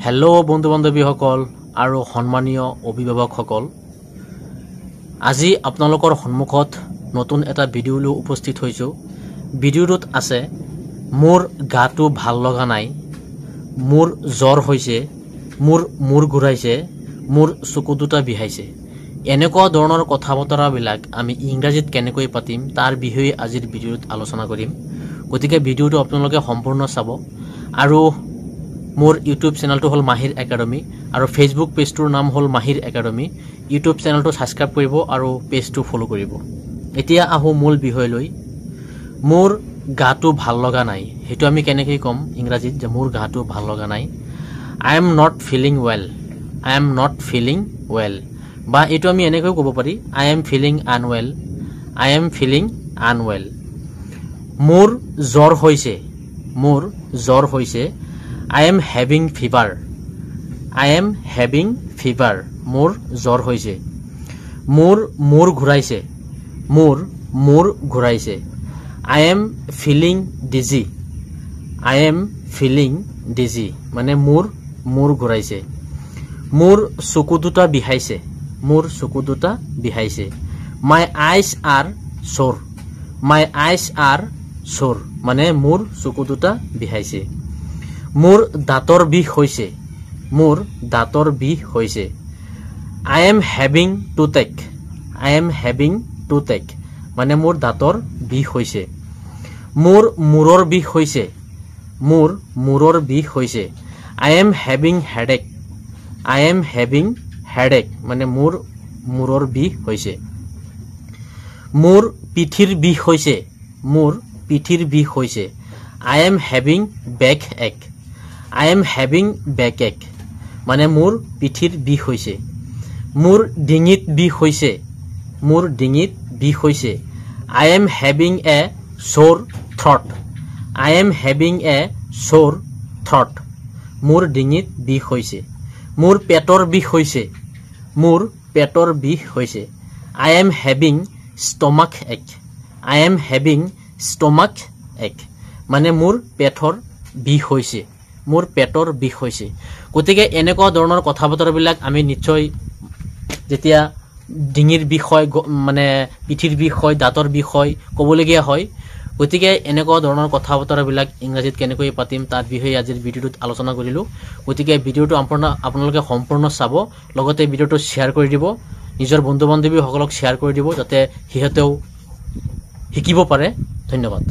Hello' বন্ধু বান্ধৱীসকল আৰু সন্মানীয় অভিভাৱকসকল, আজি আপোনালোকৰ সন্মুখত নতুন এটা ভিডিঅ' লৈ উপস্থিত হৈছোঁ। ভিডিঅ'টোত আছে মোৰ গাটো ভাল লগা নাই, মোৰ জ্বৰ হৈছে, মোৰ মূৰ ঘূৰাইছে, মোৰ চকু দুটা বিষাইছে। এনেকুৱা ধৰণৰ কথা বতৰাবিলাক আমি ইংৰাজীত কেনেকৈ পাতিম তাৰ বিষয়ে আজিৰ ভিডিঅ'ত আলোচনা কৰিম। গতিকে ভিডিঅ'টো আপোনালোকে সম্পূৰ্ণ চাব। আৰু মোৰ ইউটিউব চেনেলটো হ'ল মাহিৰ একাডেমি আৰু ফেচবুক পেজটোৰ নাম হ'ল মাহিৰ একাডেমি। ইউটিউব চেনেলটো ছাবস্ক্ৰাইব কৰিব আৰু পেজটো ফ'ল' কৰিব। এতিয়া আহোঁ মূল বিষয়লৈ। মোৰ গাটো ভাল লগা নাই, সেইটো আমি কেনেকৈ ক'ম ইংৰাজীত যে মোৰ গাটো ভাল লগা নাই? I am not feeling well, I am not feeling well. বা এইটো আমি এনেকৈ ক'ব পাৰি, I am feeling unwell, I am feeling unwell. মোৰ জ্বৰ হৈছে, মোৰ জ্বৰ হৈছে। I am having fever, I am having fever. মোৰ জ্বৰ হৈছে। মোৰ মূৰ ঘূৰাইছে, মোৰ মূৰ ঘূৰাইছে। I am feeling dizzy, I am feeling dizzy. মানে মোৰ মূৰ ঘূৰাইছে। মোৰ চকু দুটা বিষাইছে, মোৰ চকু দুটা বিষাইছে। My eyes are sore, my eyes are sore. মানে মোৰ চকু দুটা বিষাইছে। মোৰ দাঁতৰ বিষ হৈছে, মোৰ দাঁতৰ বিষ হৈছে। I am having toothache, I am having toothache. মানে মোৰ দাঁতৰ বিষ হৈছে। মোৰ মূৰৰ বিষ হৈছে, মোৰ মূৰৰ বিষ হৈছে। I am having headache, I am having headache. মানে মোৰ মূৰৰ বিষ হৈছে। মোৰ পিঠিৰ বিষ হৈছে, মোৰ পিঠিৰ বিষ হৈছে। I am having backache, I am having backache. মানে মোৰ পিঠিৰ বিষ হৈছে। মোৰ ডিঙিত বিষ হৈছে, মোৰ ডিঙিত বিষ হৈছে। I am having a sore throat, I am having a sore throat. মোৰ ডিঙিত বিষ হৈছে। মোৰ পেটৰ বিষ হৈছে, মোৰ পেটৰ বিষ হৈছে। I am having stomach ache, I am having stomach ache. মানে মোৰ পেটৰ বিষ হৈছে, মোৰ পেটৰ বিষ হৈছে। গতিকে এনেকুৱা ধৰণৰ কথা বতৰাবিলাক আমি নিশ্চয় যেতিয়া ডিঙিৰ বিষ হয়, মানে পিঠিৰ বিষ হয়, দাঁতৰ বিষ হয়, ক'বলগীয়া হয়। গতিকে এনেকুৱা ধৰণৰ কথা বতৰাবিলাক ইংৰাজীত কেনেকৈ পাতিম তাৰ বিষয়ে আজিৰ ভিডিঅ'টোত আলোচনা কৰিলোঁ। গতিকে ভিডিঅ'টো আপোনালোকে সম্পূৰ্ণ চাব, লগতে ভিডিঅ'টো শ্বেয়াৰ কৰি দিব, নিজৰ বন্ধু বান্ধৱীসকলক শ্বেয়াৰ কৰি দিব, যাতে সিহঁতেও শিকিব পাৰে। ধন্যবাদ।